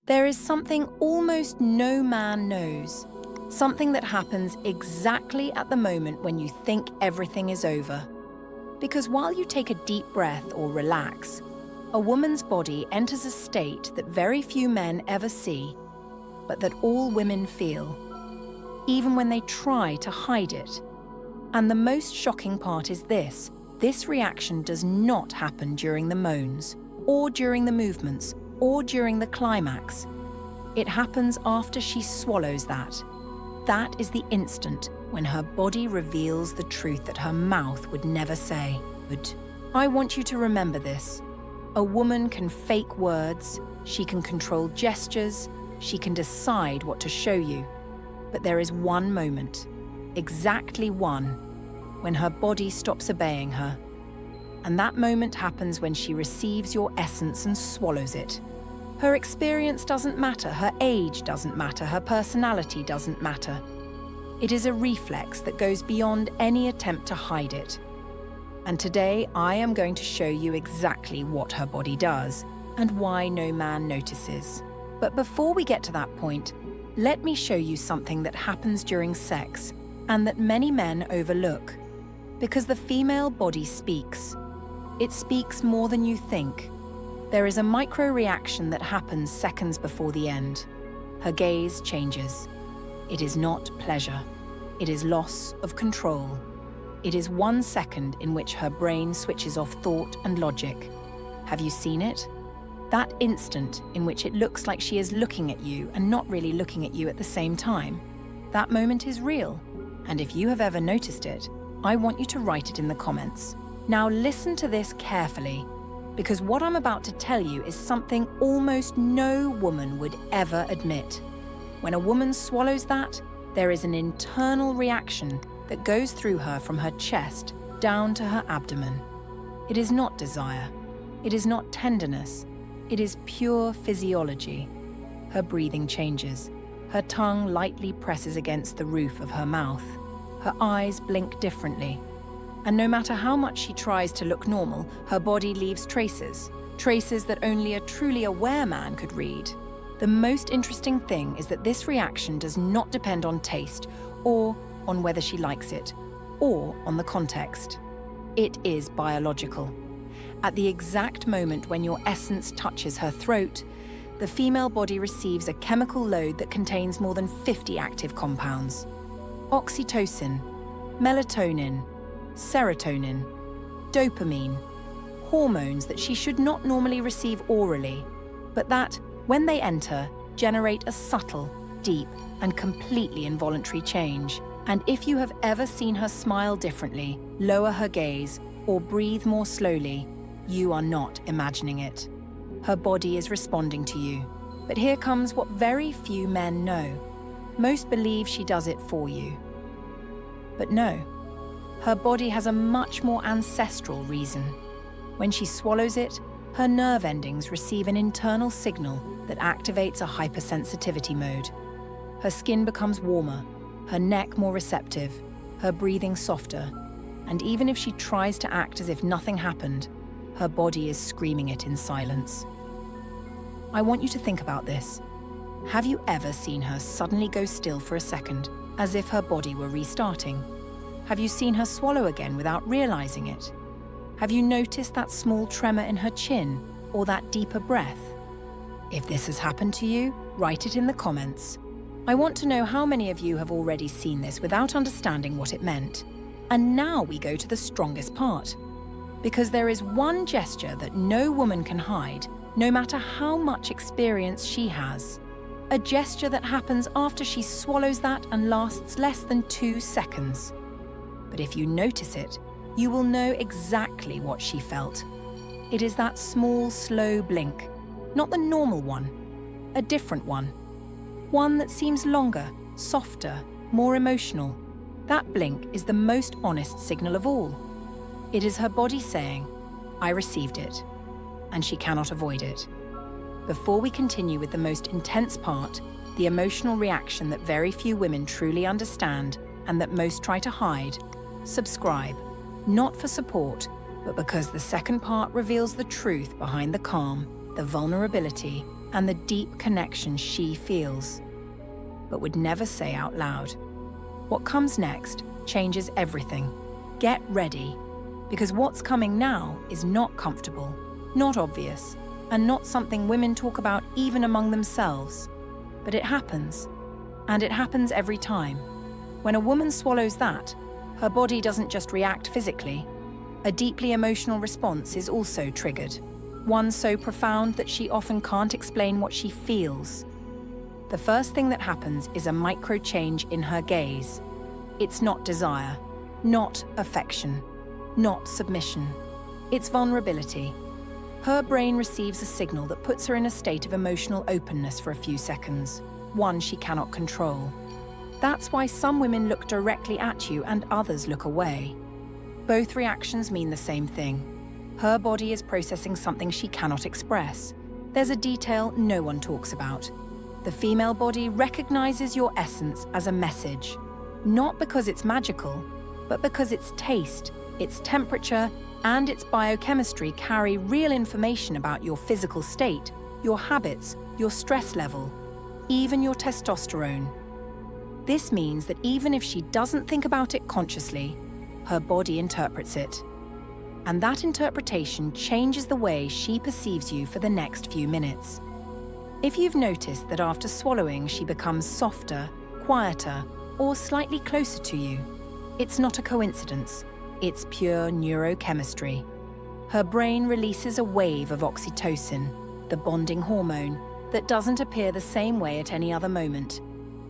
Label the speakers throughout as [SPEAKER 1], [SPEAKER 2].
[SPEAKER 1] There is something almost no man knows, something that happens exactly at the moment when you think everything is over. Because while you take a deep breath or relax, a woman's body enters a state that very few men ever see, but that all women feel, even when they try to hide it. And the most shocking part is this reaction does not happen during the moans, or during the movements, or during the climax. It happens after she swallows that. That is the instant when her body reveals the truth that her mouth would never say. But I want you to remember this. A woman can fake words, she can control gestures, she can decide what to show you. But there is one moment, exactly one, when her body stops obeying her. And that moment happens when she receives your essence and swallows it. Her experience doesn't matter, her age doesn't matter, her personality doesn't matter. It is a reflex that goes beyond any attempt to hide it. And today I am going to show you exactly what her body does and why no man notices. But before we get to that point, let me show you something that happens during sex and that many men overlook. Because the female body speaks. It speaks more than you think. There is a micro-reaction that happens seconds before the end. Her gaze changes. It is not pleasure. It is loss of control. It is 1 second in which her brain switches off thought and logic. Have you seen it? That instant in which it looks like she is looking at you and not really looking at you at the same time. That moment is real. And if you have ever noticed it, I want you to write it in the comments. Now listen to this carefully, because what I'm about to tell you is something almost no woman would ever admit. When a woman swallows that, there is an internal reaction that goes through her from her chest down to her abdomen. It is not desire. It is not tenderness. It is pure physiology. Her breathing changes. Her tongue lightly presses against the roof of her mouth. Her eyes blink differently. And no matter how much she tries to look normal, her body leaves traces that only a truly aware man could read. The most interesting thing is that this reaction does not depend on taste, or on whether she likes it, or on the context. It is biological. At the exact moment when your essence touches her throat, the female body receives a chemical load that contains more than 50 active compounds. Oxytocin, melatonin, serotonin, dopamine, hormones that she should not normally receive orally, but that, when they enter, generate a subtle, deep, and completely involuntary change. And if you have ever seen her smile differently, lower her gaze, or breathe more slowly, you are not imagining it. Her body is responding to you. But here comes what very few men know. Most believe she does it for you. But no. Her body has a much more ancestral reason. When she swallows it, her nerve endings receive an internal signal that activates a hypersensitivity mode. Her skin becomes warmer, her neck more receptive, her breathing softer, and even if she tries to act as if nothing happened, her body is screaming it in silence. I want you to think about this. Have you ever seen her suddenly go still for a second, as if her body were restarting? Have you seen her swallow again without realizing it? Have you noticed that small tremor in her chin, or that deeper breath? If this has happened to you, write it in the comments. I want to know how many of you have already seen this without understanding what it meant. And now we go to the strongest part. Because there is one gesture that no woman can hide, no matter how much experience she has. A gesture that happens after she swallows that and lasts less than 2 seconds. But if you notice it, you will know exactly what she felt. It is that small, slow blink, not the normal one, a different one. One that seems longer, softer, more emotional. That blink is the most honest signal of all. It is her body saying, "I received it," and she cannot avoid it. Before we continue with the most intense part, the emotional reaction that very few women truly understand and that most try to hide, subscribe, not for support, but because the second part reveals the truth behind the calm, the vulnerability, and the deep connection she feels, but would never say out loud. What comes next changes everything. Get ready, because what's coming now is not comfortable, not obvious, and not something women talk about even among themselves. But it happens, and it happens every time. When a woman swallows that, her body doesn't just react physically. A deeply emotional response is also triggered, one so profound that she often can't explain what she feels. The first thing that happens is a micro change in her gaze. It's not desire, not affection, not submission. It's vulnerability. Her brain receives a signal that puts her in a state of emotional openness for a few seconds, one she cannot control. That's why some women look directly at you and others look away. Both reactions mean the same thing. Her body is processing something she cannot express. There's a detail no one talks about. The female body recognizes your essence as a message, not because it's magical, but because its taste, its temperature, and its biochemistry carry real information about your physical state, your habits, your stress level, even your testosterone. This means that even if she doesn't think about it consciously, her body interprets it. And that interpretation changes the way she perceives you for the next few minutes. If you've noticed that after swallowing she becomes softer, quieter, or slightly closer to you, it's not a coincidence. It's pure neurochemistry. Her brain releases a wave of oxytocin, the bonding hormone, that doesn't appear the same way at any other moment.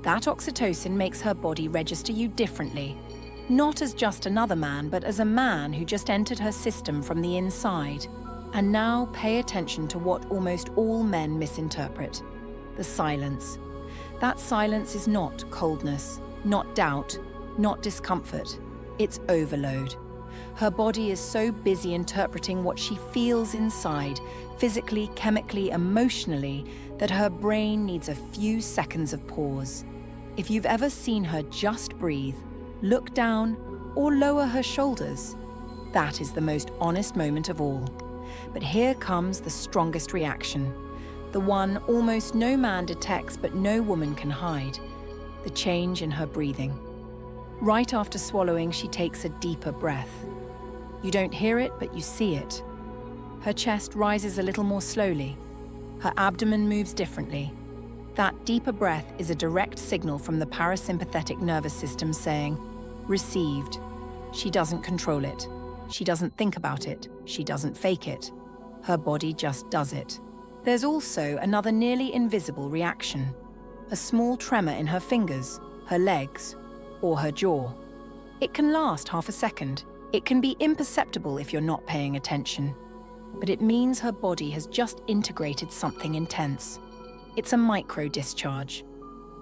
[SPEAKER 1] That oxytocin makes her body register you differently, not as just another man, but as a man who just entered her system from the inside. And now pay attention to what almost all men misinterpret: the silence. That silence is not coldness, not doubt, not discomfort. It's overload. Her body is so busy interpreting what she feels inside, physically, chemically, emotionally, that her brain needs a few seconds of pause. If you've ever seen her just breathe, look down, or lower her shoulders, that is the most honest moment of all. But here comes the strongest reaction, the one almost no man detects but no woman can hide: the change in her breathing. Right after swallowing, she takes a deeper breath. You don't hear it, but you see it. Her chest rises a little more slowly. Her abdomen moves differently. That deeper breath is a direct signal from the parasympathetic nervous system saying, "Received." She doesn't control it. She doesn't think about it. She doesn't fake it. Her body just does it. There's also another nearly invisible reaction: a small tremor in her fingers, her legs, or her jaw. It can last half a second. It can be imperceptible if you're not paying attention. But it means her body has just integrated something intense. It's a micro-discharge,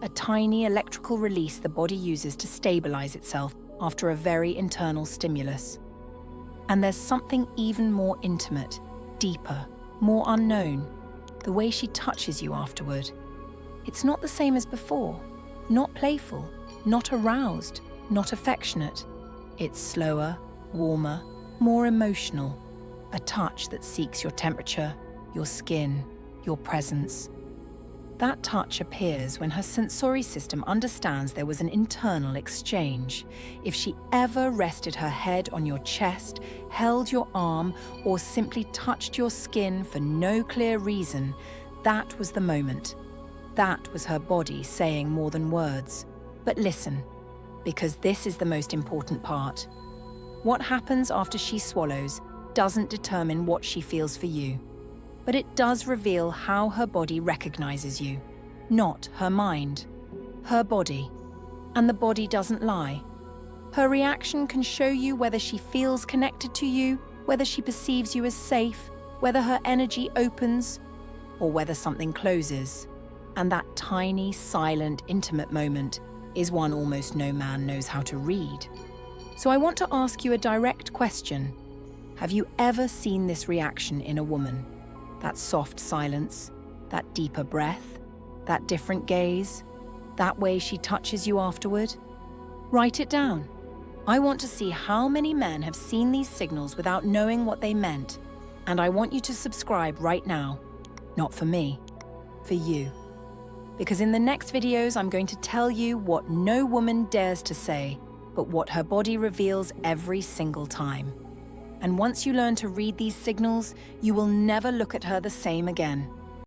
[SPEAKER 1] a tiny electrical release the body uses to stabilize itself after a very internal stimulus. And there's something even more intimate, deeper, more unknown: the way she touches you afterward. It's not the same as before, not playful, not aroused, not affectionate. It's slower, warmer, more emotional, a touch that seeks your temperature, your skin, your presence. That touch appears when her sensory system understands there was an internal exchange. If she ever rested her head on your chest, held your arm, or simply touched your skin for no clear reason, that was the moment. That was her body saying more than words. But listen, because this is the most important part. What happens after she swallows doesn't determine what she feels for you, but it does reveal how her body recognizes you, not her mind, her body. And the body doesn't lie. Her reaction can show you whether she feels connected to you, whether she perceives you as safe, whether her energy opens, or whether something closes. And that tiny, silent, intimate moment is one almost no man knows how to read. So I want to ask you a direct question. Have you ever seen this reaction in a woman? That soft silence, that deeper breath, that different gaze, that way she touches you afterward? Write it down. I want to see how many men have seen these signals without knowing what they meant. And I want you to subscribe right now. Not for me, for you. Because in the next videos, I'm going to tell you what no woman dares to say, but what her body reveals every single time. And once you learn to read these signals, you will never look at her the same again.